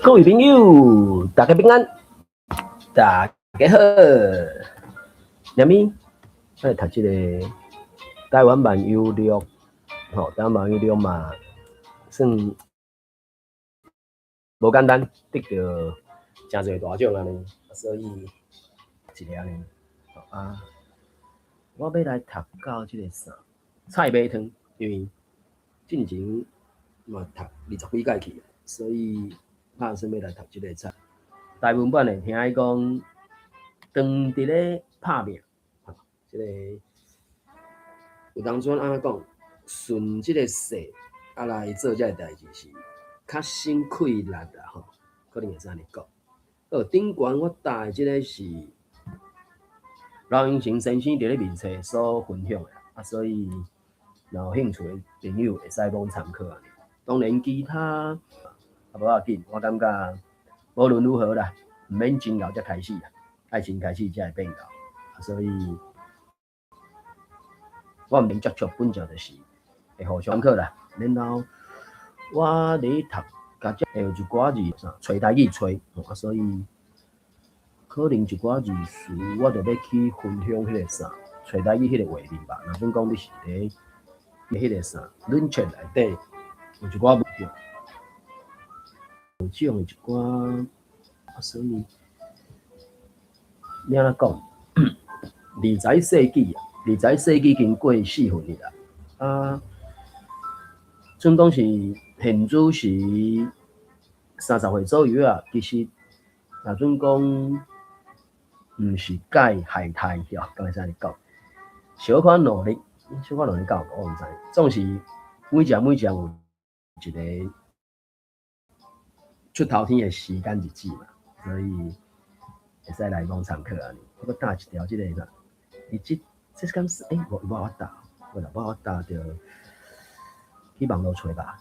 各位朋友，大家平安，大家好。两咪来读这个台湾版U6，台湾版U6嘛，算无简单，得到真侪大奖啊呢，所以一个呢，我要来读到这个啥菜尾汤，因为进前嘛读20几届去，所以打算要来读这个菜。大部分版的听伊讲，当伫咧拍拼，这个有当阵安怎讲，顺这个势来做这个代志是较辛苦力啊吼，可能会是安尼讲。顶悬我搭的这个是老英雄先生伫咧面册所分享的所以若有兴趣的朋友会使讲参考啊。当然其他无要紧，我感觉无论如何啦，毋免真熬才开始啦，爱先开始才会变熬，所以我毋免接触本就就是会互相参考啦。然后我咧读甲只会有一寡字找台语找，所以可能一寡字词我就要去分享迄个啥找台语迄个画面吧。若准讲你是咧迄个啥论册内底有一寡物件，有这种的一寡，所以你安怎讲？20世纪啊，20世纪已经过4分去啦。准讲是现主是30岁左右啊，其实若准讲毋是介害太了，刚才安尼讲，小可努力到我毋知，总是每件有一个出头天的时间日子嘛，所以会使来讲参考啊。我打一条这个啥，这敢是无我打，我打着去网络找吧，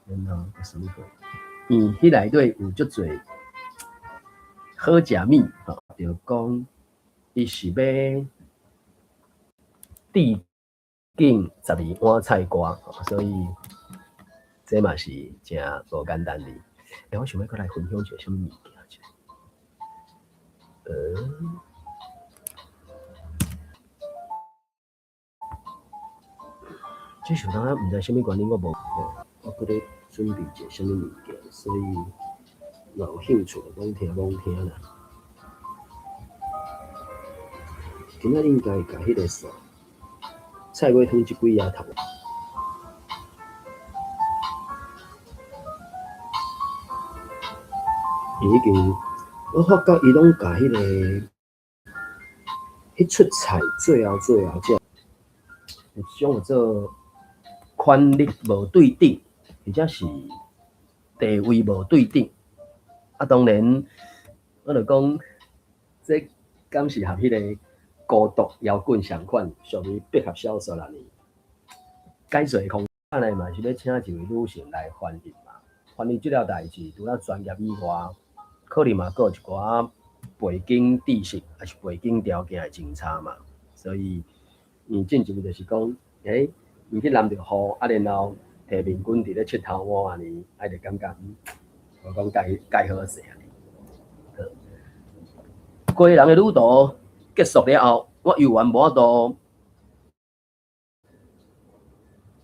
然后什么鬼？迄内底有足侪好食物就讲伊是要致敬12碗菜瓜，所以这嘛是真无简单的。我想要再来分享一个什么物件？这想当然毋知什么原因，我搁咧准备一个什么物件，所以若有兴趣就讲听啦。今仔应该甲迄个啥菜尾汤即几页读。已经，我发觉伊拢甲迄出菜最后这种做权力无对等，或者是地位无对等。当然，我就讲这敢是和迄个孤独摇滚相款，属于百合小说啦呢。解说空看来嘛是要请一位女性来翻译嘛，翻译这条代志除了专业以外，可能嘛，有一寡背景知识还是背景条件会真差嘛，所以进一步就是讲，伊去淋着雨，然后摕面巾伫咧佚头碗安尼，就感觉无讲介好势安尼。过人的旅途结束了后，我犹原无法度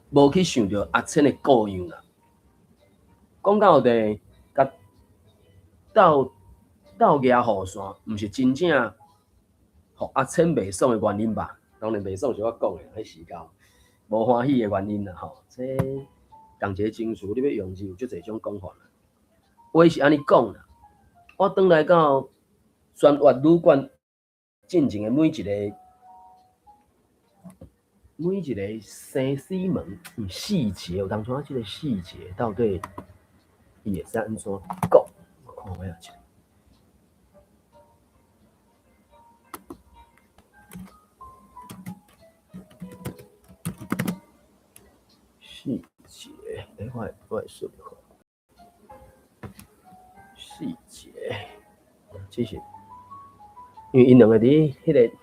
无去想着阿千的故样啦。讲到底，甲斗举雨伞，毋是真正互阿千袂爽的原因吧？当然袂爽是我讲的，迄时间无欢喜的原因啦吼。这同一个情绪，你要用字有足侪种讲法啦。话是安尼讲啦，我转来到宣阅旅馆进前的每一个生死门细节，有当初这个细节到底伊会使安怎讲？我看我下去。细节，我会说细节，其实因为因两个伫迄个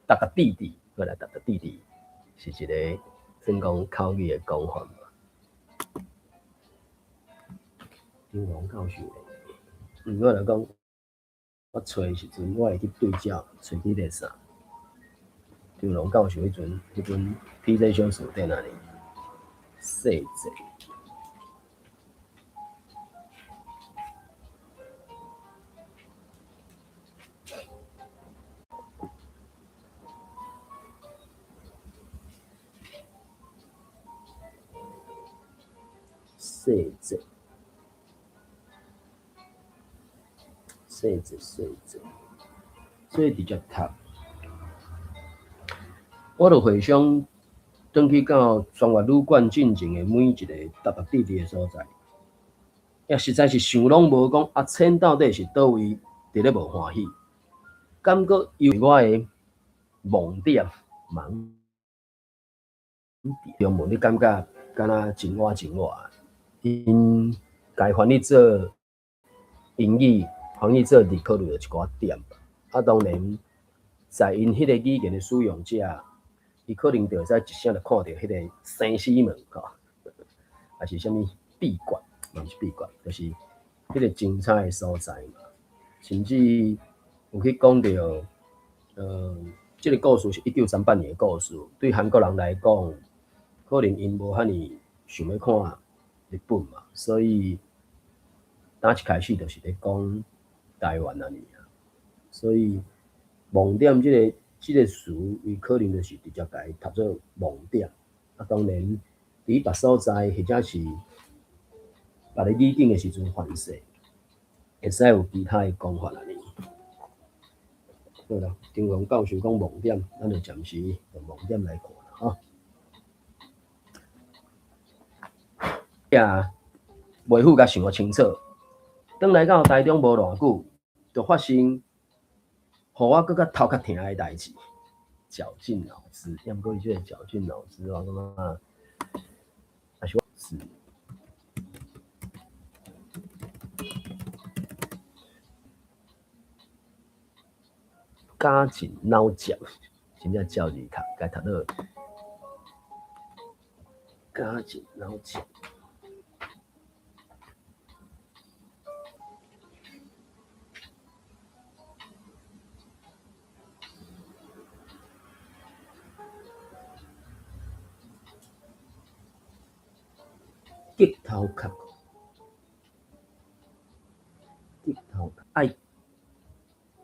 达达弟弟，过来达达弟弟是一个算讲口语的讲法嘛。天龙教授诶，我就讲，我找诶时阵，我会去对照找去个啥。天龙教授迄阵 PJ 小说在哪里？细节，细节，细节，细节，所以直接读。我就回想转去到全越旅馆进前的每一个特别地理的所在，也实在是想拢无讲阿千到底是倒位伫咧无欢喜，感觉由我的盲点盲点，问你感觉敢若真活真活，因家翻译做英语，翻译做字考虑一寡点，啊当然在因迄个语言的使用者。伊可能就会使一声就看到迄个生死门，吼，还是啥物闭馆，嘛是闭馆，就是迄个精彩的所在嘛。甚至有去讲到，这个故事是1938年的故事，对韩国人来讲，可能因无遐尼想要看日本嘛，所以打一开始就是咧讲台湾安尼啊，所以盲点这个词，伊可能就是直接甲伊读做盲点。啊，当然，伫别所在或者是别个语境的时阵反射，会使有其他的讲法安尼。好啦，金融教授讲盲点，咱就暂时用盲点来看啦，吼。呀，袂赴甲想个清楚，转来到台中无偌久，就发生，互我搁较头壳疼的代志。绞尽脑汁，要不过伊即个绞尽脑汁哦，感觉还是是加紧脑浆，真正照字读，该读到加紧脑浆。激头壳，激头壳，爱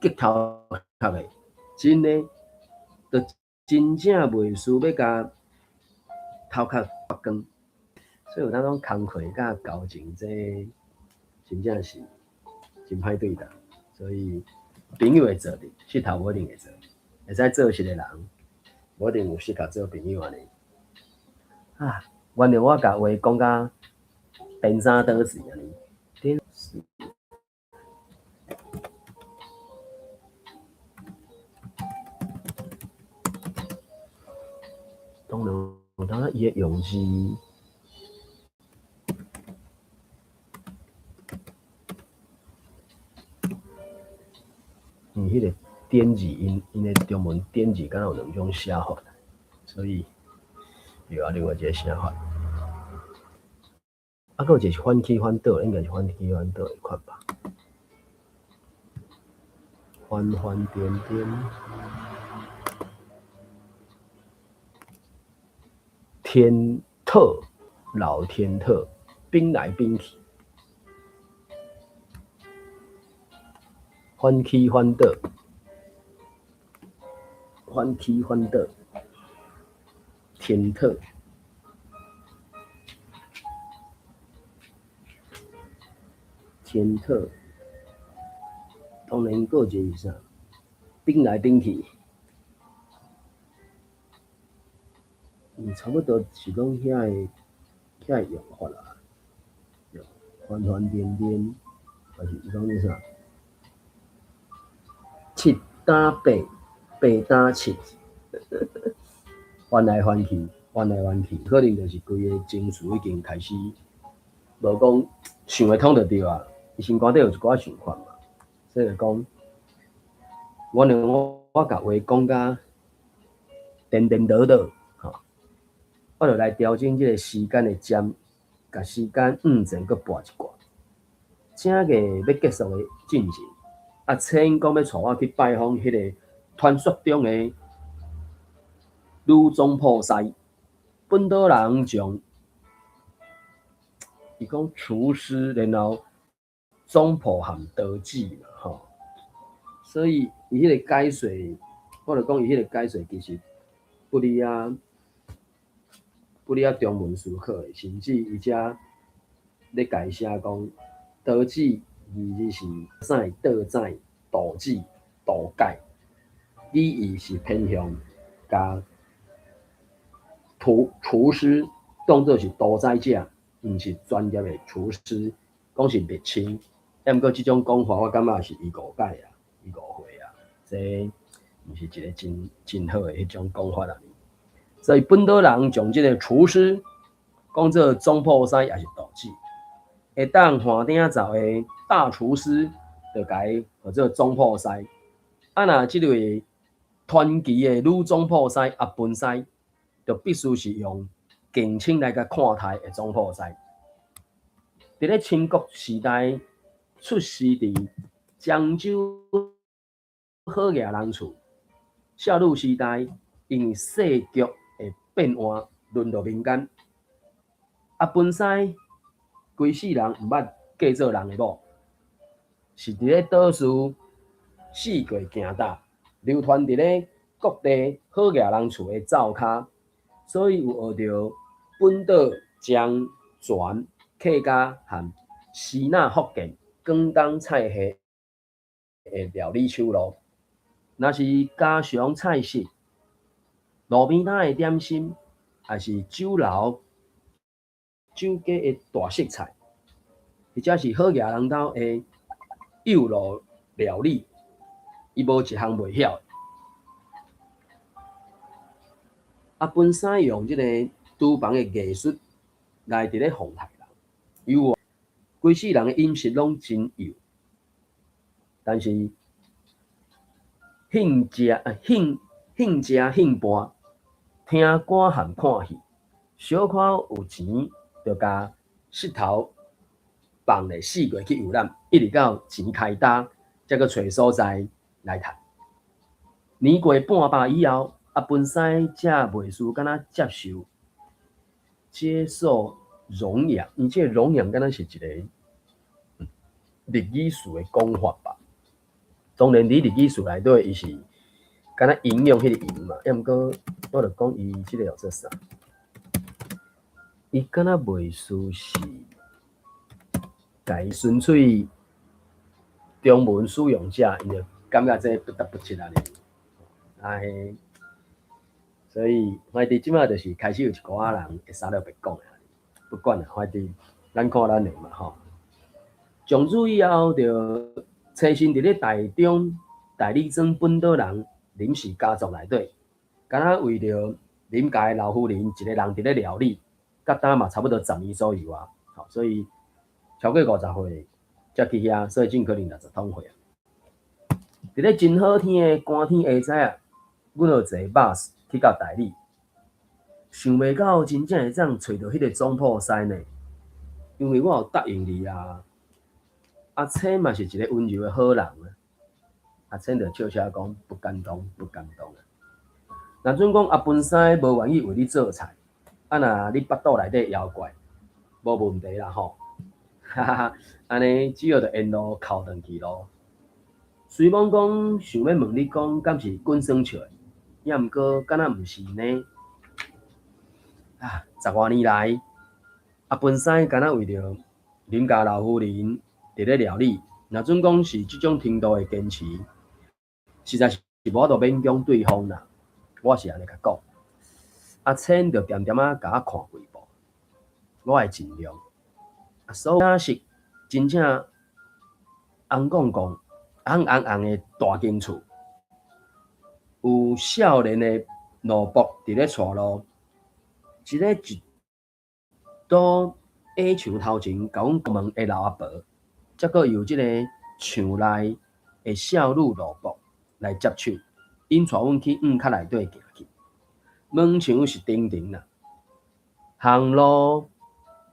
激头壳的，真的，就真正袂输要甲头壳拔光。所以有当种工课甲交情，这真正是真歹对待。所以朋友会做的，佚佗无一定会做，会使做一个人，无一定有适合做朋友安尼。啊，原谅我甲话讲甲颠三倒四安尼，颠四。当然，伊的用字，迄个点字，因的中文点字敢有两种写法，所以又有另外一个写法。啊，有一个是反起反倒，应该是反起反倒的款吧？翻翻颠颠，天特，老天特，兵来兵去，反起反倒，反起反倒，天特。天特，当然还有一个是啥？兵来兵去，差不多是讲遐个用法啦，翻翻颠颠，还是讲那啥？七打八，八打七，翻来翻去，翻来翻去，可能就是规个情绪已经开始无讲想会通就对啊，伊心肝底有一寡想法嘛，所以就讲，原谅我甲话讲甲颠颠倒倒，吼，我就来调整即个时间的针，甲时间前搁拨一挂，正月要结束的进程，啊，请讲要带我去拜访迄个传说中的女总菩萨。本岛人将伊讲厨师，然后总婆含德记嘛，吼，所以伊迄个解说，我就讲伊迄个解说其实不离啊中文思考的，甚至伊遮咧解写讲德记意思是啥？道仔、道子、道解，意义是偏向甲厨师当作是独裁者，毋是专业的厨师，讲是灭亲。毋过即种讲法，我感觉是伊误解啊，伊误会啊，这毋是一个真好的迄种讲法啊。所以本岛人将即个厨师讲做总菩萨，也是道子，会当换顶走的大厨师，就改或者总菩萨。啊，若即位传奇的女总菩萨阿本师，就必须是用敬称来甲看待的总菩萨。伫咧清国时代出世伫漳州好野人厝，少女时代因为世局的变换沦落民间，阿本师规世人毋捌嫁做人的某，是伫咧倒数四过行大，流传伫咧各地好野人厝的灶骹。所以有学到本岛、漳、泉、客家和西南福建广东菜系的料理手路。若是家常菜式、路边摊的点心，还是酒楼、酒家的大食菜，或者是好野人兜的幼路料理，伊无一项袂晓。啊，本身用即个厨房的艺术来伫咧奉害人，有规世人的饮食拢真幼，但是兴食兴伴，听歌含看戏，小可有钱就甲膝头放咧四过去游览，一直到钱开打，才去找所在来趁。年过半百以后，啊，本师才袂输敢若接受荣养，而且荣养敢若是一个日语词的讲法吧。当然，伫日语词内底，伊是敢若引用迄个引嘛，毋过我著讲伊即个叫做啥？伊敢若袂输是家纯粹中文使用者，伊就感觉这不得不切啊咧。哎，所以反正即马就是开始有一寡仔人会杀了别讲啊，不管啦，反正咱看咱的嘛吼。从此以后，就栖身伫咧台中大理庄本岛人林氏家族内底，敢若为着林家的老夫人一个人伫咧料理，甲呾嘛差不多10年左右啊，好，所以超过50岁才去遐，所以尽可能60通岁啊。伫咧真好天的寒天下早啊，阮就坐巴士去到大理，想袂到真正会当找到迄个总铺师呢，因为我有答应你啊。阿青嘛是一个温柔的好人啊，阿青就笑笑讲不敢当，不敢当啊。若准讲阿本师无愿意为你做菜，啊若你腹肚内底妖怪，无问题啦吼，哈哈哈，安尼只要就沿路靠转去咯。随便讲想要问你讲，敢是滚生笑的，也毋过敢若毋是呢。啊，10多年来，阿本师敢若为着林家老夫人伫咧料理，若准讲是即种程度的坚持，实在是我都勉强对方啦。我是安尼甲讲，阿青就点点仔甲我看几步，我会尽量。所有是真正红光光、红红红的大间厝，有少年的路仆伫咧带路，一个一堵矮墙头前甲阮关门的老阿婆，则佫有即个墙内的少女路仆来接手，因带阮去院较内底行去。门墙是顶顶啦，巷路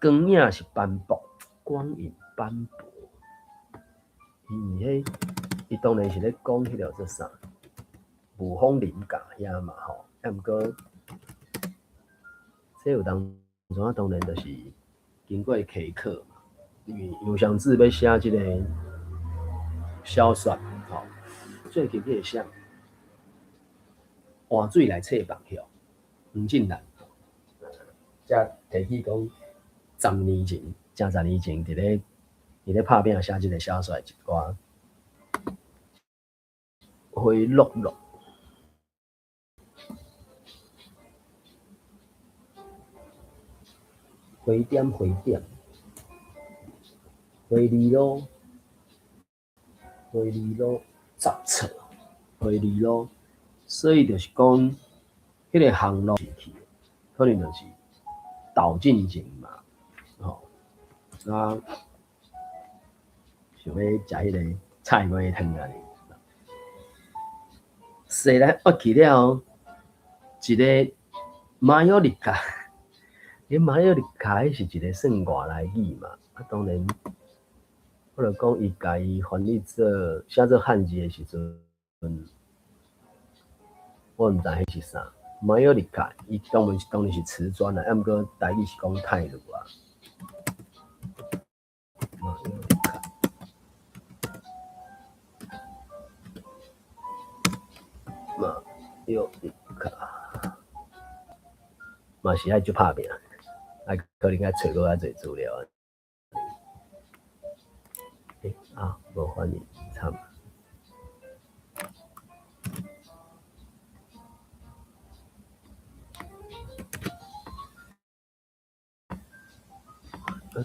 光影是斑驳，光影斑驳。伊当然是咧讲迄条做啥，雾峰林架遐嘛吼，啊毋过，这有当中啊，当然就是经过溪口嘛，因为杨尚志要写即个小说吼，最近迄个啥，换水来测梦晓，黄进兰，才提起讲10年前，正10年前伫咧拍拼写即个小说一寡回落落。回点，回二路10册，回二路，所以就是讲，迄个航路去，可能就是导进前嘛，吼，啊，想要食迄个菜粿汤啊哩，细来挖去了一个马约利卡。伊马约利卡迄是一个算外来语嘛，啊当然，我就讲伊家己翻译写做汉字的时阵，我毋知迄是啥。马约利卡，伊当然是瓷砖啦，啊毋过台语是讲泰鲁啊。马约利卡，马约利卡，嘛是爱足拍拼。可能爱找过较侪资料啊，无翻译惨。好，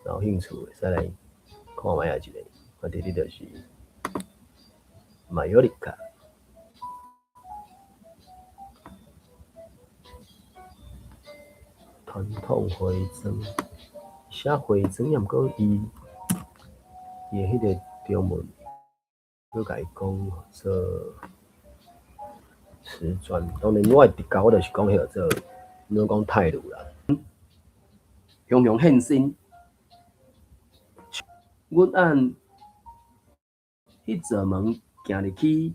有兴趣会使来看卖一个，我伫哩就是马约利卡。传统回庄，写回庄，也毋过伊的迄个中文，佮伊讲做瓷砖。当然，我直觉我就是讲迄个做，你讲泰鲁啦。雄雄现身，阮按迄座门行入去，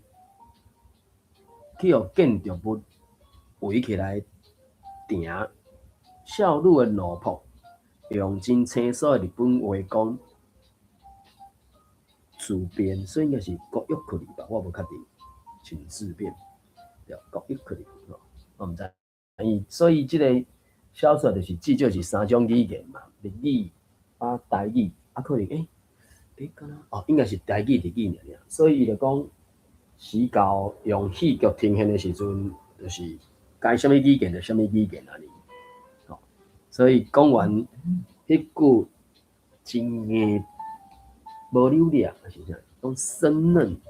互建筑物围起来埕。少女的奴仆用真清楚的日本话讲自辩，所以应该是国语课里吧，我无确定。请自辩，对，国语课里吼，我毋知。所以即个小说就是至少是3种语言嘛，日语、台语，可能敢若应该是台语、日语尔。所以伊就讲，时到用戏剧呈现的时阵，就是该什么语言就什么语言安尼。所以讲完迄句真硬无流利啊，是啥？讲生嫩，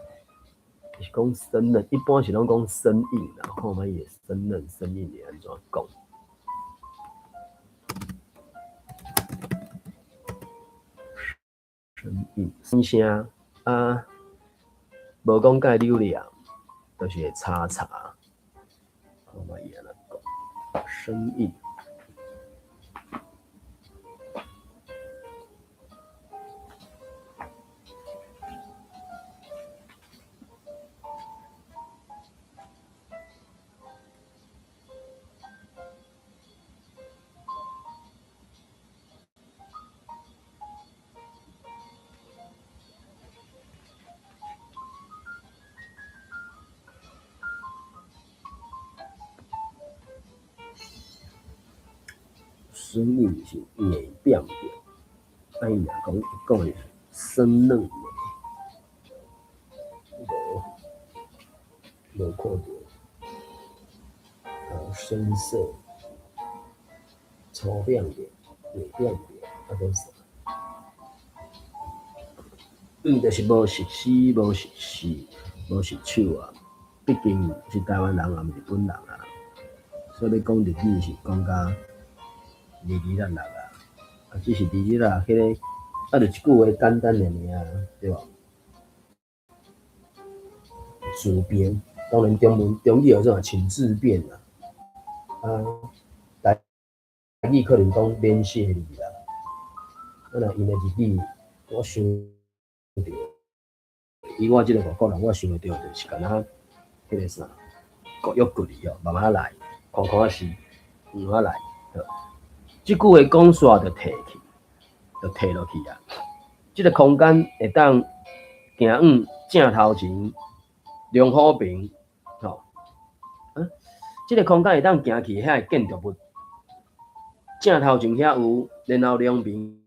是讲生嫩，一般是拢讲生硬啦。看卖伊的生嫩、生硬是安怎讲？生硬、生声啊，无讲介流利啊，就是会叉。看卖伊安怎讲？生硬。生硬是硬表表，伊讲的是生嫩的，无看到，深色、粗表表、硬表表，都是。就是无熟悉、无熟悉、无熟手啊。毕竟是台湾人，也毋是日本人啊，所以要讲日语是讲甲哩啦啊，只是哩啦，迄个就一句话简单尔，对吧？自辩，当然中语有这种请自辩啦，台语可能讲免谢礼啦，因为日语我想到，以我即个外国人，我想到就是敢若迄个啥，骨肉骨里哦，慢慢来，看看是慢慢来。即句话讲煞就摕去，就摕落去啊！即个空间会当行往正头前、龙虎坪，吼，即个空间会当行去遐建筑物，正头前遐有，然后两边、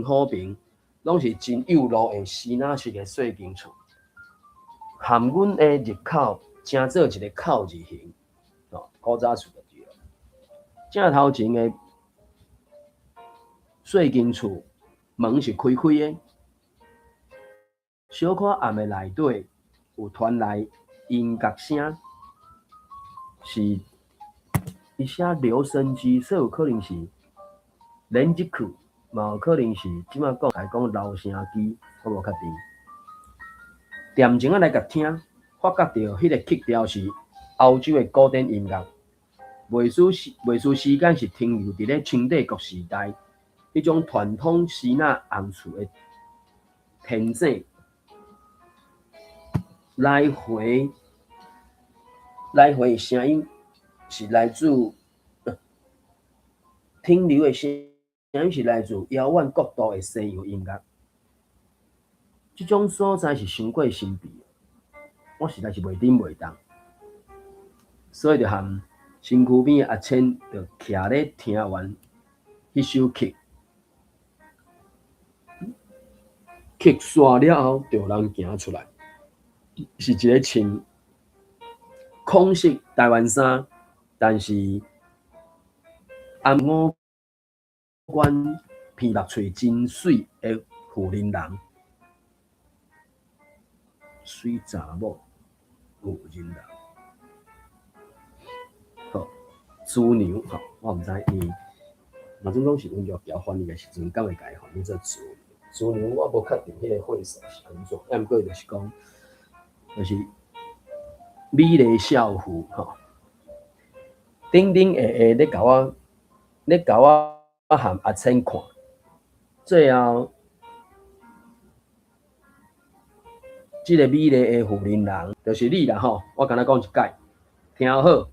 虎坪，拢是真幼路的西那式的细间厝，含阮的入口，正做一个口字形，吼，古早厝就对了。正头前的细间厝门是开开的，小可暗的内底有传来音乐声，是一些留声机，所以有可能是连入去，嘛有可能是即马讲来讲留声机，我无确定。点钟仔来甲听，发觉到迄个曲调是欧洲的古典音乐，袂输时间是停留伫咧清帝国时代。迄种传统希腊红厝的天井，来回的声音是来自停留的声音是来自遥远国度的西洋音乐。即种所在是伤过神秘，我实在是袂顶袂当，所以就含身躯边阿千就徛咧听完迄首曲。曲煞了后，就有人行出来，是一个穿孔式台湾衫，但是暗五官、鼻目喙真水的富人人，水查某富人人，好，猪牛，好，我毋知伊，若种讲是阮要调翻译的时阵，敢会甲伊翻译做猪牛。猪牛我无确定迄个会所是安怎，毋过就是讲，就是美丽少妇吼，顶顶下下咧甲我含阿千看，最后即个美丽的妇人人就是你啦吼，我敢若讲一解，听好，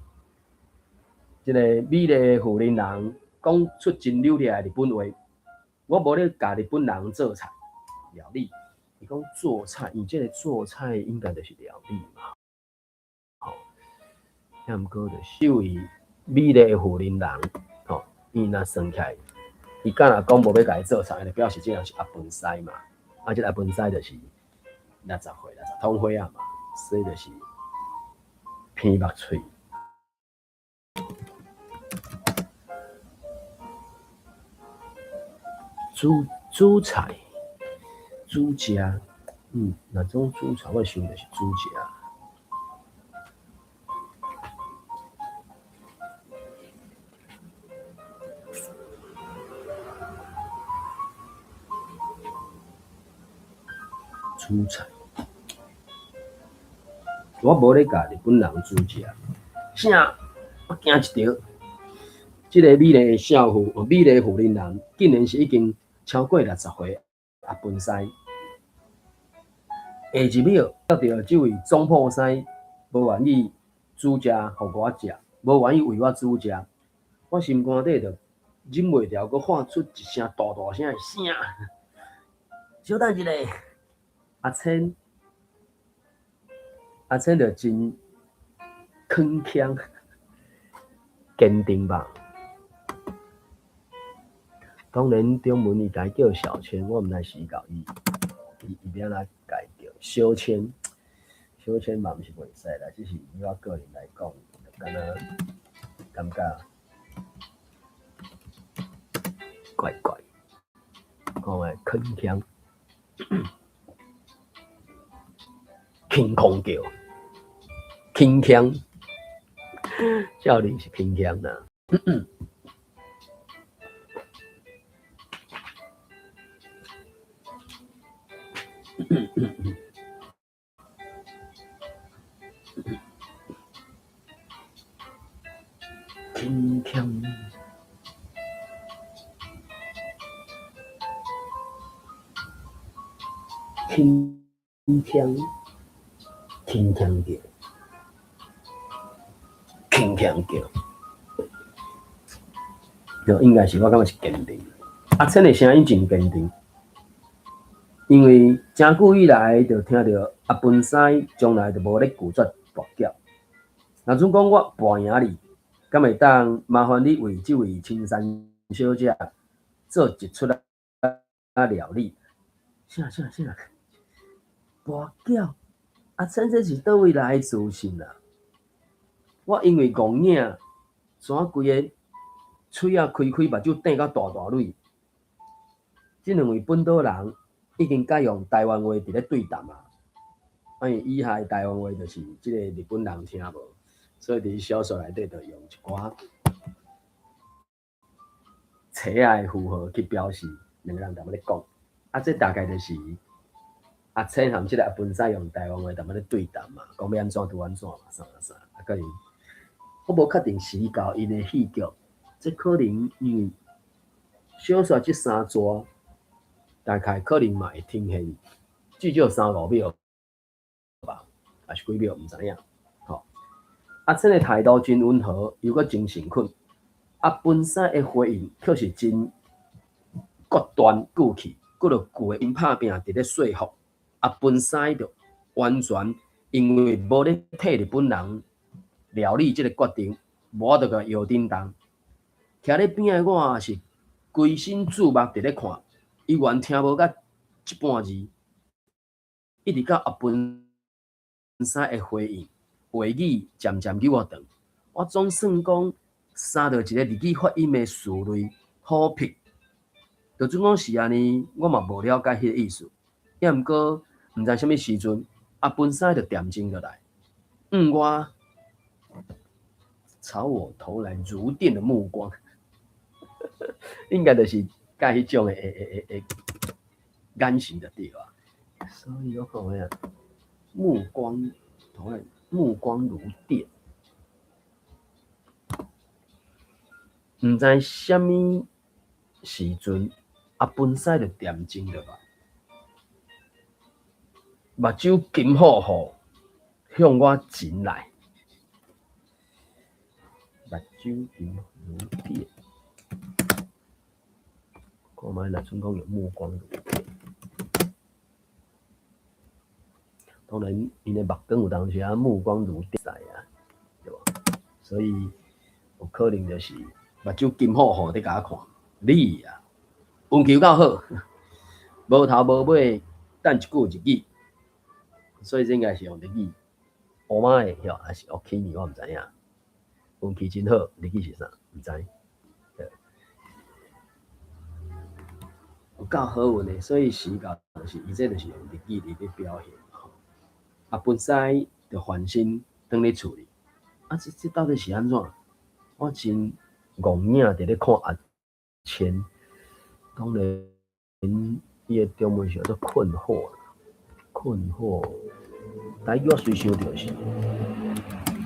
即个美丽的妇人人讲出真流利的日本话，我无咧教日本人做菜料理。伊讲做菜，伊即个做菜应该就是料理嘛。吼，遐毋过就是这位美丽的妇人人，吼，伊若算起来，伊敢若讲无要甲伊做菜，就表示这人是阿笨师嘛。啊，即个阿笨师就是60岁、60通岁啊嘛，所以就是鼻目喙。煮菜。煮食，那种煮菜，我想就是煮食。煮菜，我无咧教日本人煮食。啥？我惊一条，即个美丽的少妇，美丽的妇人人，竟然是已经超过60岁阿笨师。下一秒，看到这位总铺师无愿意煮食互我食，无愿意为我煮食，我心肝底就忍袂住，佮喊出一声大大声的声。小等一下，阿千就真铿锵坚定吧。当然，中文伊家叫小千，我毋知是教伊要安怎家叫小千，小千嘛毋是袂使啦，只是以我个人来讲，敢若感觉怪怪，讲诶铿锵，轻空叫，铿锵，少年是铿锵啦。铿锵，轻锵轻锵叫，轻锵叫，就应该是我感觉是坚定。阿琛的声音真坚定，因为真久以来就听到阿本师从来就无咧拒绝跋筊。若准讲我跋赢你，敢会当麻烦你为这位青山小姐做一出料理？啥？跋筊？阿琛这是倒位来的自信啊？我因为戆影，全规个嘴啊开，目睭瞪到大蕊。这两位本岛人已经改用台湾话伫咧对谈啊。因为以下台湾话就是即个日本人听无，所以伫小说内底就用一寡词仔符号去表示两个人踮咧讲。啊，这大概就是阿琛含即个阿本师用台湾话踮咧对谈嘛，讲要安怎拄安怎嘛，啥。啊，个人我无确定是到因的戏剧，这可能因为小说即三撮，大概可能嘛会呈现至少3-5秒吧，还是几秒唔知影。吼，阿琛的态度真温和，又阁真诚恳。阿本师的回应却是真决断骨气，佫着旧的因拍拼伫咧说服阿本师，着完全因为无咧替日本人料理即个决定，无着甲摇叮当。徛咧边仔我是规身注目伫咧看，伊原听无甲一半字，一直到阿本师的回应，话语渐渐给我长。我总算讲三到一个日语发音的词类好撇，就准讲是安尼，我嘛无了解迄个意思。也毋过毋知啥物时阵，阿本师就点睛落来，我朝我投来如电的目光，应该就是甲迄种诶眼神就对啊。所以我讲呀，目光投来，目光如电。毋知啥物时阵，阿本师就点睛落来，目睭金虎虎向我前来，目睭金如电。看卖若准讲有目光如电，当然因的目光有当时啊目光如电啊，对吧？所以有可能就是目睭金虎虎伫甲我看，你啊运气够好，无头无尾，等一句日语，所以这应该是用日语。乌马的哟，还是 OK 我毋知影。运气真好，日语是啥？毋知。有够好运的，所以时到就是伊这就是用日语伫咧表现。啊，本师就翻身转咧厝里。啊，这到底是安怎？我真戆影伫咧看阿千，当然伊的中文是叫做困惑，台语我随想到是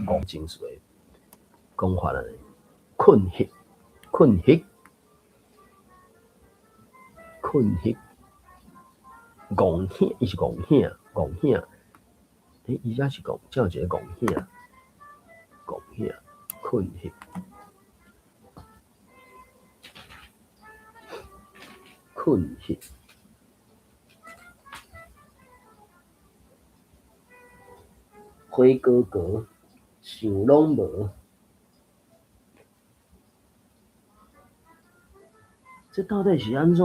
讲情绪的讲法啦，困惑，戆醒，伊是戆醒，伊才是戆，才有一个戆醒，困惑。花哥哥，想拢无。这到底是安怎？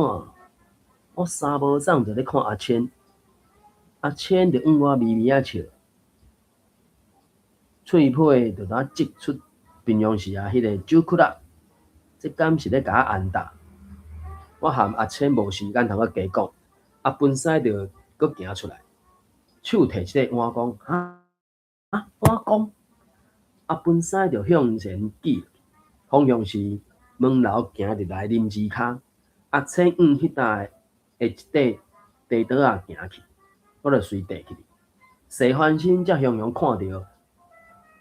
我三无早就咧看阿千就往我微微啊笑，喙皮就呾挤出平常时啊迄个酒窟仔，这敢是咧甲我安搭？我含阿千无时间通我加讲，阿本师就搁行出来，手摕一个碗讲碗讲，阿本师就向前挤，方向是门楼行入来林子骹，阿千往迄搭的一块地桌仔行去，我就随地去。西翻身才向看到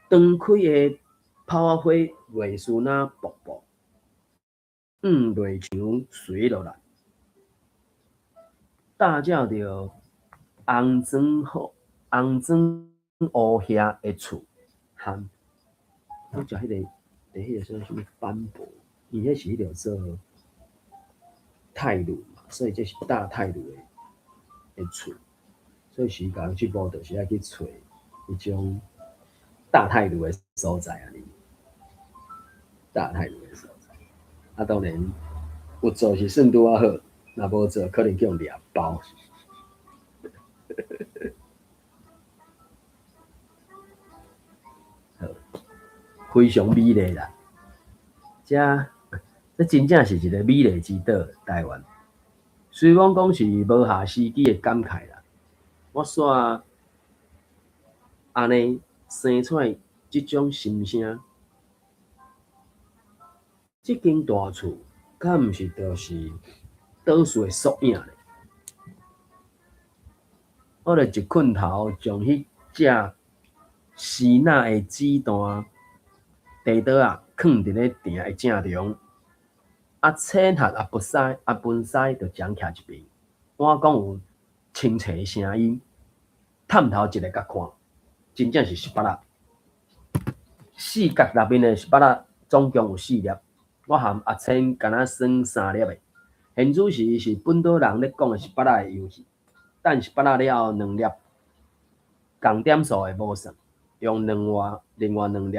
长开的炮花瑞士那瀑布，落墙垂落来，大叫着红砖好，红砖乌遐的厝，含我食迄个，迄个什么斑驳，伊迄是迄条做泰鲁嘛，所以这是大泰鲁的厝，所以时间去步就是爱去找迄种大泰鲁的所在啊，大泰鲁的所在。啊，当然有做是算拄啊好，若无做可能叫人掠包。非常美丽啦，这真正是一个美丽之岛，台湾。虽然讲是无下司机的感慨啦，我煞安尼生出来即种心声，即间大厝，敢毋是就是倒数的缩影咧？我著一困头将迄只丝那的子弹地倒啊，囥伫咧埕的正中，啊，浅褐啊，分屎就将徛一边。我讲有清澈的声音，探头一个甲看，真正是18粒，四角内面的18粒，总共有4粒。我含阿千敢若算3粒的。现主时是本岛人咧讲的18粒的游戏，等18粒了后2粒，共点数的无算，用另外2粒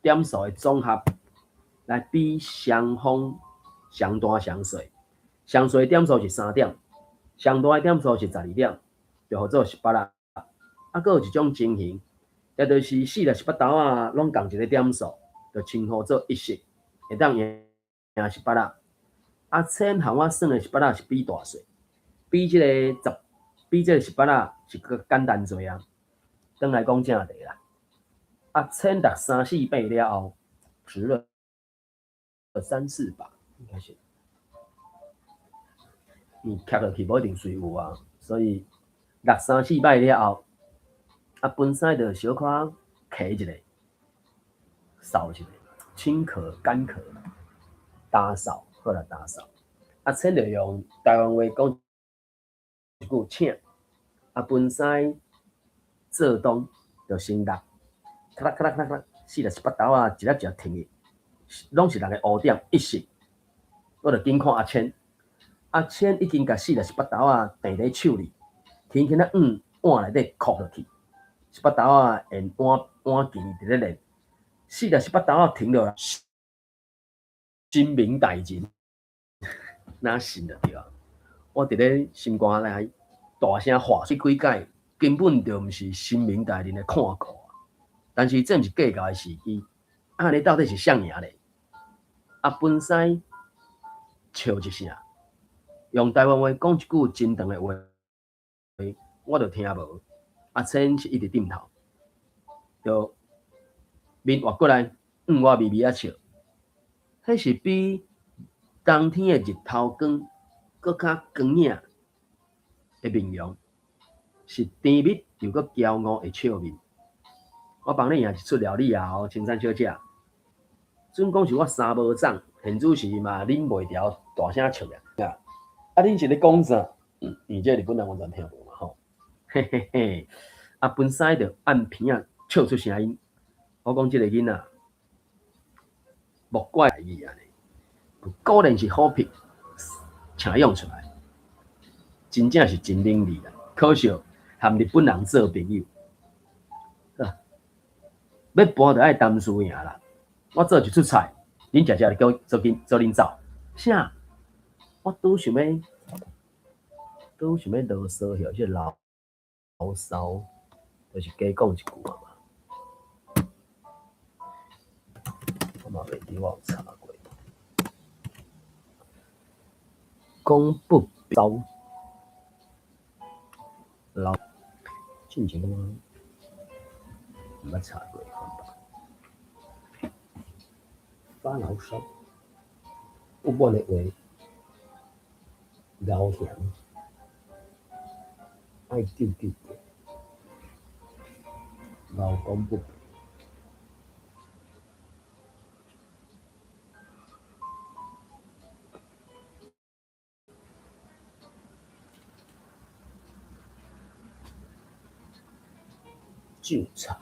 点数的总合来比双方上大上小。上小的点数是3点，上大的点数是12点，就号做18粒。啊，佫有一种情形，也就是4粒18豆啊，拢共一个点数，就称呼做一色，会当赢18粒。啊，浅含我算的18粒是比大细，比即个18粒是佫简单侪啊。转来讲正题啦，啊，浅达3、4倍了后，值了3、4把，应该是。徛落去无一定随有啊，所以落3、4摆了后，啊，分屎就小可揢一下，扫一下，清壳、干壳，打扫，好啦，打扫。啊，浅就用台湾话讲一句请，啊，分屎做东就先落，咔啦咔啦咔啦咔啦，4粒18豆啊，一粒一粒停去，拢是人个乌点一色，我就紧看阿千。阿千已经甲4粒18豆啊扽咧手里，轻轻啊碗内底扣落去，18豆啊沿碗鉗伫咧练，4粒18豆啊停落来，深明大人，哪信就对啊！我伫咧心肝内大声话说几解，根本就毋是深明大人的看过啊！但是这毋是计较的时机，啊，你到底是谁赢咧？啊，分屎笑一声。用台湾话讲一句真长的话，我就听无。阿千是一直点头，就面滑过来，我微微啊笑。迄是比冬天的日头光搁较光影的面容，是甜蜜又搁骄傲的笑面。我帮你赢一出料理后，青山小姐，准讲是我三无长，现主时嘛忍袂牢，大声笑啊！啊，恁是咧讲啥？你这日本人完全听无嘛吼，嘿嘿嘿！啊，分屎就按片啊笑出声音。我讲即个囡仔，莫怪伊安尼，果然是好品，请用出来，真正是真伶俐啦。可惜和日本人做朋友，要搬就爱担输赢啦。我做一出菜，恁食食就叫做恁走，啥？我拄想要啰嗦许即牢骚，就是加讲一句啊嘛。我嘛袂记我有查过，公不招牢，进前我毋捌查过，发牢骚，有本的话，老强爱丢丢的，老公不。酒菜，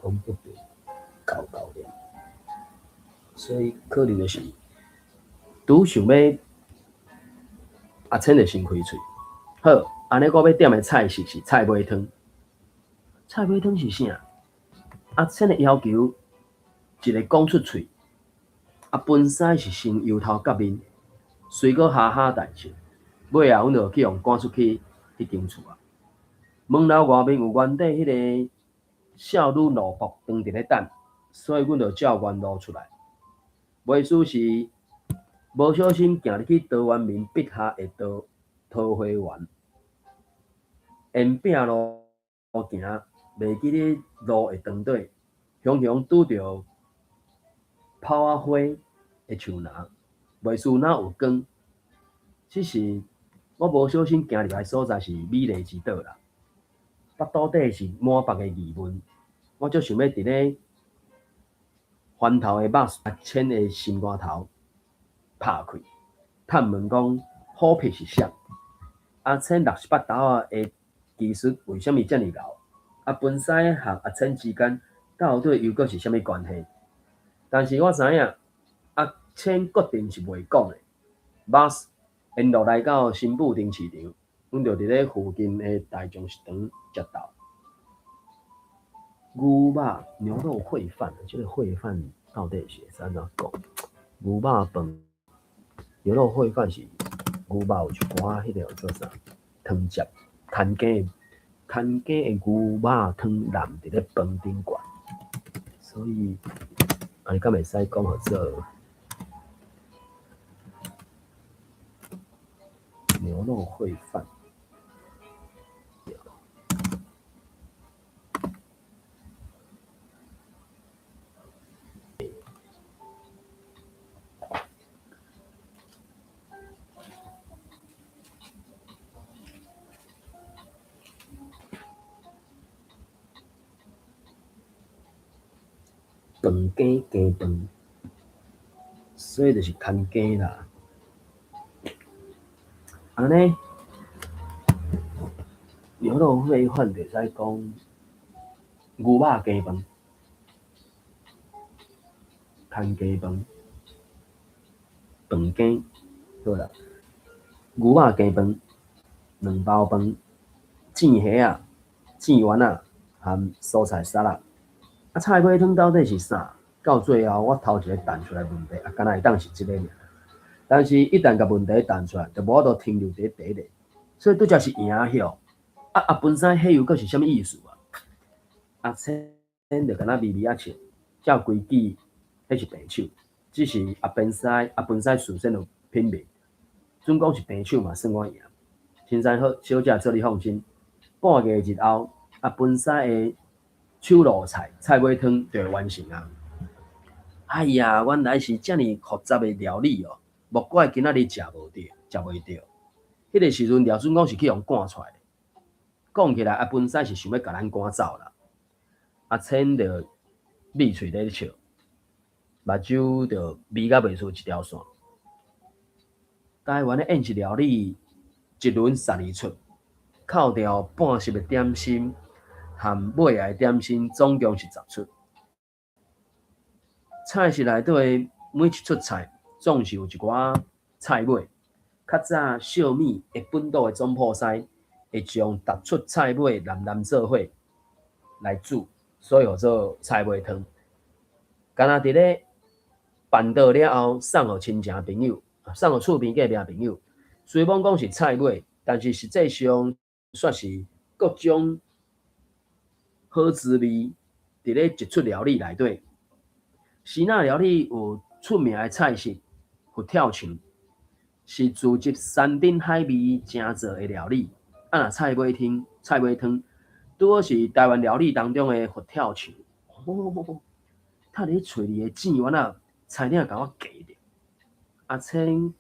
讲不对，搞了，所以可能就是拄想要阿青就先开喙。好，安尼我要点的菜式是菜尾汤。菜尾汤是啥？阿青的要求一个讲出喙，本师是先油头甲面，随搁哈哈代志。尾啊，阮就去用赶出去迄间厝啊。门楼外面有原底迄个少女路仆当伫咧等，所以阮就照原路出来。袂输是无小心行入去桃园面笔下的桃花源，沿壁路行，袂记咧路会长短，雄雄拄着炮仔花的树篮，袂输哪有光。只是我无小心行入来所在是美丽之岛啦，腹肚底是满腹的疑问，我足想要伫咧翻头的肉阿浅的心肝头拍开，探问讲虎皮是啥？阿浅68斗啊的技术为什么这么高？本师和阿浅之间到底又阁是啥物关系？但是我知影阿浅决定是袂讲的。bus 沿路来到新埔丁市场，阮就伫咧附近的大众食堂食到牛肉牛肉烩饭。这个烩饭到底是安怎讲？牛肉饭、牛肉烩饭是牛肉有一寡迄个做啥汤汁，摊鸡的牛肉汤淋伫咧饭顶管，所以安尼敢会使讲好做牛肉烩饭。饭鸡鸡饭，所以就是摊鸡啦。安尼牛肉烩饭就使讲牛肉鸡饭、摊鸡饭、饭鸡，对啦。牛肉鸡饭、两包饭、煎虾啊、煎丸啊，含蔬菜沙拉。菜尾汤到底是啥？到最后我头一个弹出来问题，敢若会当是即个尔。但是，一旦甲问题弹出来，就无法度停留伫第一个，所以拄则是赢晓。本身迄又阁是啥物意思啊？阿青就敢若微微笑，照规矩，迄是平手。只是本师事先就拼命，准讲是平手嘛，算我赢。青山好，小姐做你放心。半个日后，本师的手路菜尾汤就会完成啊！哎呀，原来是遮尔复杂的料理哦，莫怪今仔日食袂着。迄个时阵，廖准讲是去用赶出来的。讲起来，本师是想要甲咱赶走啦。阿青就闭喙咧笑，目睭就眯甲袂出一条线。台湾的宴席料理一轮12出，扣掉半熟的点心和尾的点心，总共是10出。菜式内底每一出菜总是有一寡菜尾。较早小米会本土的总铺师会将逐出菜尾淋做伙来煮，所以叫做菜尾汤。敢若伫咧办到了后，送互亲情朋友，送互厝边隔壁朋友。虽然讲是菜尾，但是实际上却是各种好滋味伫咧一出料理内底。希腊料理有出名的菜式佛跳墙，是自集山珍海味精做的料理。若菜尾汤，拄好是台湾料理当中的佛跳墙。他伫嘴里的煎丸啊，差点甲我夹着。阿青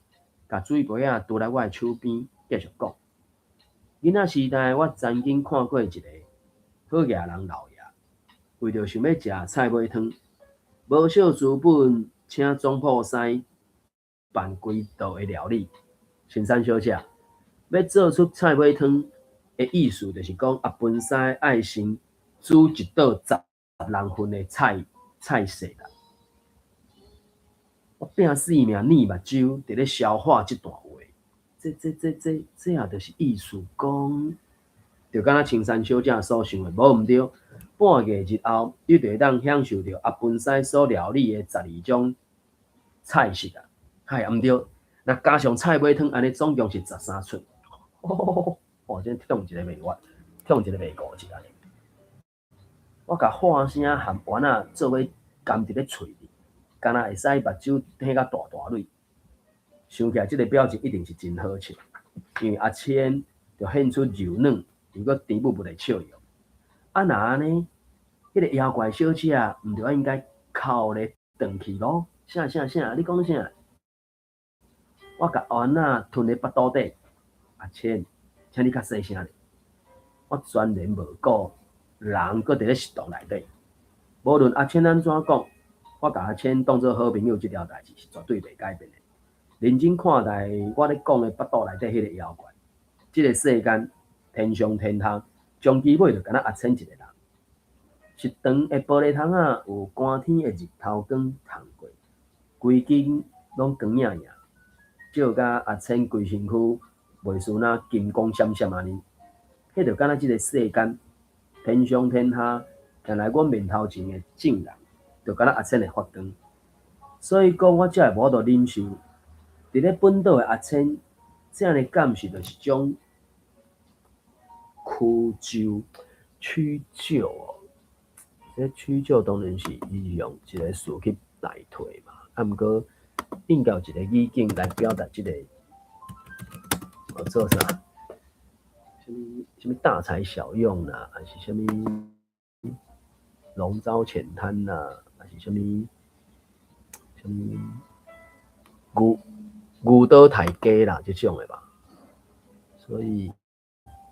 甲水杯啊倒来我的手边，继续讲：囡仔时代，我曾经看过一个好野人老爷，为着想要食菜尾汤，无少资本请总铺师办几道的料理。先生小姐，要做出菜尾汤，的意思就是讲啊，本师爱先煮一道10人份的菜色啦。我拼死命捻目睭，伫咧消化这段话。这也就是意思讲，就敢若青山小姐所想的，无毋对。半个日后，你就会当享受到阿本师所料理的12种菜式啊。嗨，毋对，那加上菜尾汤，安尼总共是13出。哦，真痛一个袂完，痛一个袂过去安尼。我甲花生含丸仔做伙含伫咧喙里，敢若会使目睭挺甲大大蕊。想起来，这个表情一定是真好笑，因为阿千就显出柔软，又搁甜不的笑容。啊，那安尼，迄个妖怪小姐毋就应该哭咧转去咯？啥？你讲啥？我甲丸仔吞咧腹肚底。阿千，请你较细声咧。我全然无顾人搁伫咧食堂内底。无论阿千安怎讲，我甲阿千当做好朋友，这条代志是绝对袂改变的。认真看待我咧讲的腹肚内底迄个妖怪，这个世间天上天下，从基尾就敢若阿千一个人。一长的玻璃窗啊，有寒天的日头光透过，规间拢光影影，照甲阿千规身躯袂输那金光闪闪安尼。迄就敢若这个世间天上天下，行来阮面头前的正人，就敢若阿千的发光。所以讲，我才会无法度忍受。伫咧本岛的阿千，这样的感受就是种屈就哦。这屈就当然是伊用一个词去代替嘛，啊，毋过应该有一个语境来表达这个，做啥？什么大材小用啦，还是什么龙舟浅滩啦，还是什么牛刀抬价啦，这种的吧。所以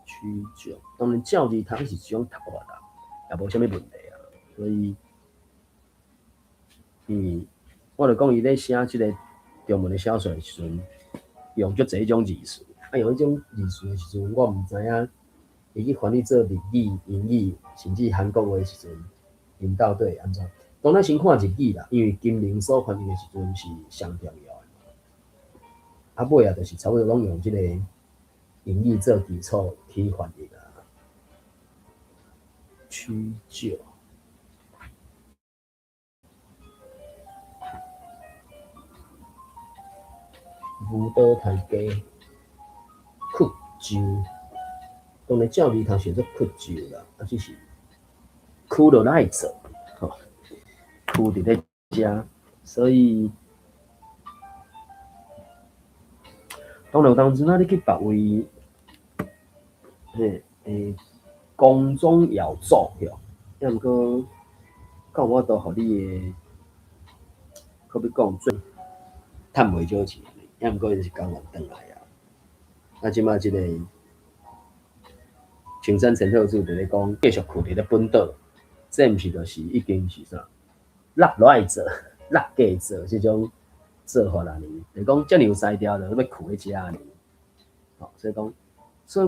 屈就，当然教字读是一种读法啦，也无啥物问题啊。所以，我就讲伊咧写即个中文的小说的时阵，用足侪种字词。啊，用迄种字词的时阵，我毋知影伊去翻译做日语、英语，甚至韩国话的时阵，因到底安怎？当然先看日语啦，因为金陵所翻译的时阵是上重要的。啊，尾啊，就是差不多拢用即个英语做基础去翻译啦。屈就。牛刀抬价，屈就，当然照字头写作屈就啦，啊，只是屈落来做，吼，屈伫咧遮，所以当然有当时啊，你去别位，宫中遥奏哟，要毋过，到我都互你的，可要讲最趁袂少钱。也毋过就是工人转来啊！啊，即摆即个青山陈特助就咧讲，继续徛伫咧本岛，这毋是就是已经是啥落来做、落价做即种做法啦呢？就讲遮尔有才调，就要徛咧遮呢。好，所以讲，所以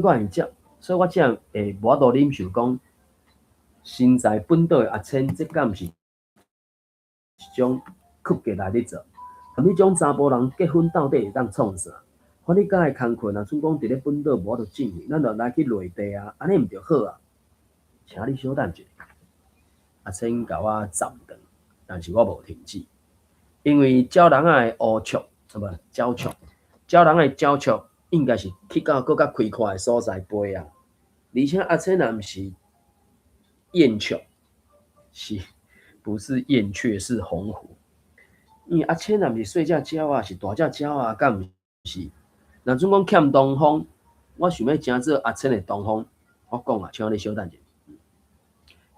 我才会无法度忍受讲，身在本岛的阿千，这敢毋是一种曲格来咧做？迄种查甫人结婚到底会当创啥？反正甲的工课若算讲伫咧本岛无法度进行，咱就来去内地啊，安尼毋就好啊？请你稍等一下，阿千甲我暂停，但是我无停止，因为鸟人仔的乌雀，无鸟雀，鸟人的鸟雀应该是去到更较开阔的所在飞啊，而且阿千若毋是燕雀，是不是燕雀是鸿鹄？因为阿千若毋是细只鸟啊，是大只鸟啊，敢毋是？若准讲欠东风，我想要诚做阿千的东风，我讲啊，请你稍等一下。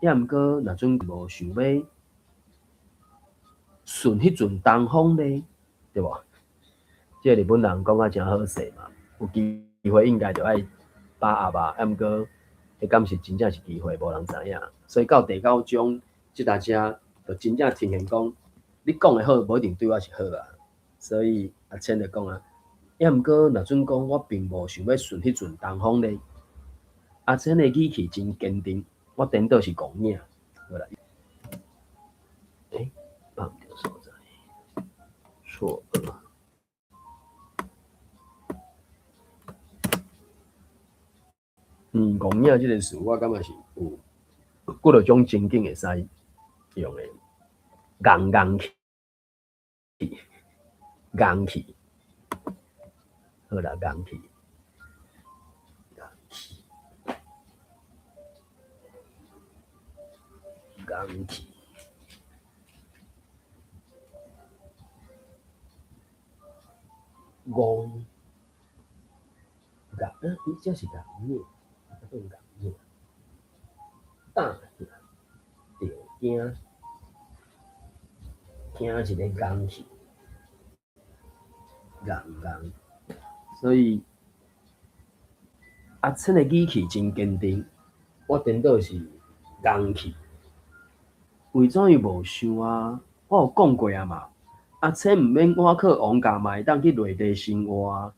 也毋过，若准无想要顺迄阵东风呢，对无？即个日本人讲啊，诚好势嘛，有机会应该就爱把握啊。毋过，迄敢是真正是机会，无人知影。所以到第9章，即大家就真正呈现讲。你讲的好，无一定对我是好啊，所以阿千就讲啊，也毋过若准讲我并无想要顺迄阵东风咧，阿珍的语气真坚定，我颠倒是戆影。好啦，放着所在，错愕。戆影这个词，我感觉是有几多种情景会使用的，硬气，硬气，好啦，硬气。硬气，戆，伊这是硬影，叫硬影，打起来着惊，惊一个硬气，硬，所以阿琛的语气真坚定，我颠倒是硬气。为怎伊无想啊？我有讲过啊嘛，阿琛毋免我靠王家嘛会当去内地生活啊。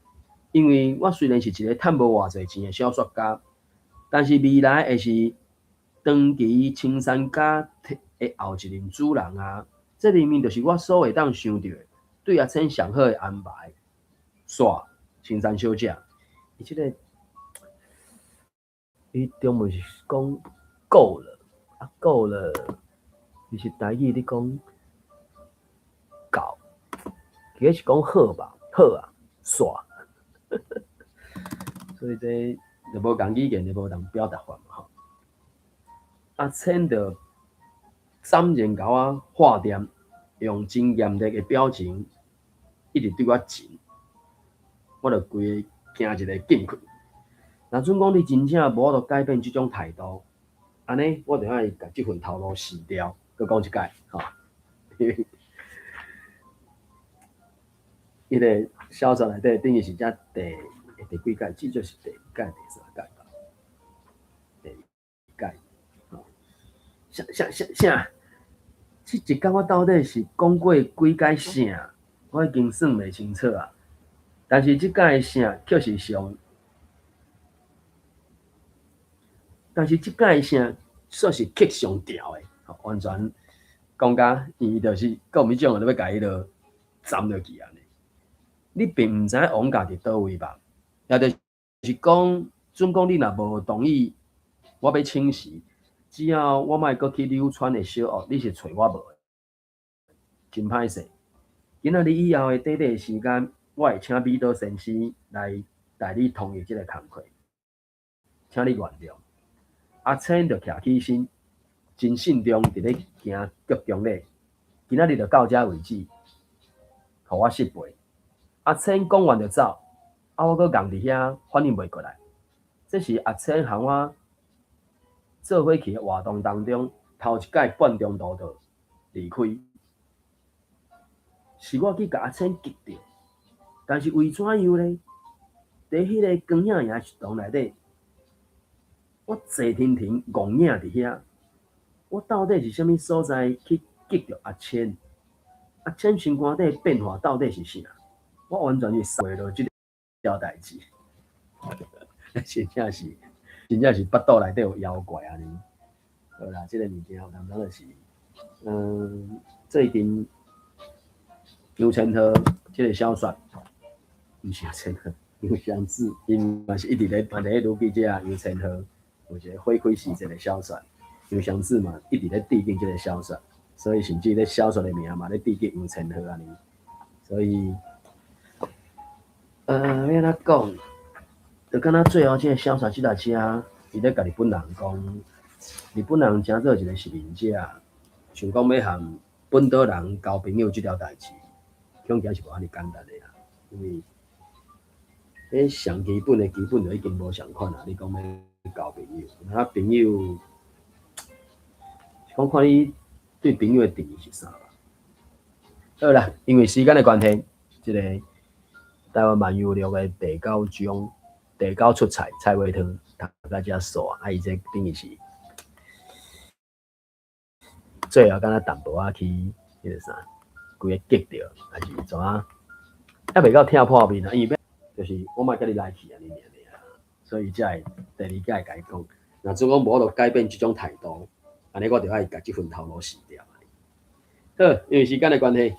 因为我虽然是一个趁无偌济钱的小说家，但是未来会是长期青山家的后一任主人啊。这里面就是我所会当想到的对阿琛上好的安排。煞青山小姐，伊即个，伊中文是讲够了，够了，其实台语你讲够，其实是讲好吧，好啊，煞。所以这就无共语言，就无同表达法嘛吼。阿琛就闪然甲我画点，用真严厉的表情，一直对我静，我就规个惊一个进去。若准讲你真正无法度改变这种态度，安尼我就爱甲这份头路辞掉。佮讲一解吼，伊个小说内底等于是只第几届？至少是第2届、第3届吧。第1届，吼，啥？这一工我到底是讲过几届啥？我已经算袂清楚啊。但是这届啥确实上，但是这届啥算是刻上调的，完全讲甲伊就是有迄种要甲伊落斩落去安尼。你并毋知王家伫倒位吧？也就是讲，准讲你若无同意我要请示，只要我莫阁去柳川的小屋，你是找我无？真歹势。今仔日以后的短短时间，我会请美岛先生来代你同意这个工课，请你原谅。阿琛就徛起身，真慎重伫咧行剧中咧。今仔日就到这为止，互我失陪。阿琛讲完就走，我阁硬伫遐反应袂过来。这是阿琛和我做伙去的活动当中头一届半中途就离开，是我去甲阿琛激着，但是为怎样呢？伫迄个光影营食堂内底，我坐停停戆影伫遐，我到底是啥物所在去激着阿琛？阿琛心肝底变化到底是啥？我完全是扫落即条代志，真正是腹肚内底有妖怪安尼。好啦，即个物件有淡薄就是，最近杨千和即个小说，毋是杨千和，杨湘子，因嘛是一直咧办咧女记者杨千和，有一个花开时节的小说，杨湘子嘛一直咧致敬即个小说，所以甚至咧小说的名嘛咧致敬杨千和安尼，所以。要安怎讲？就敢若最后即个小说即台车，伊咧甲日本人讲，日本人诚做一个实名者，想讲要和本岛人交朋友即条代志，恐惊是无安尼简单的啦。因为迄上基本的基本就已经无相款啦。你讲要交朋友，那朋友，讲看你对朋友的定义是啥吧。好啦，因为时间的关系，即个。台湾漫游录的第9出彩菜尾汤，大家说啊，伊这等于是最后敢若淡薄仔去迄个啥，规个激着，还是怎啊？还袂到听破面啊，因为就是我莫甲你来去安尼尔尔啊。所以才会第二届甲伊讲，若如果无就改变即种态度，安尼我就爱甲即份头路辞掉。好，因为时间的关系，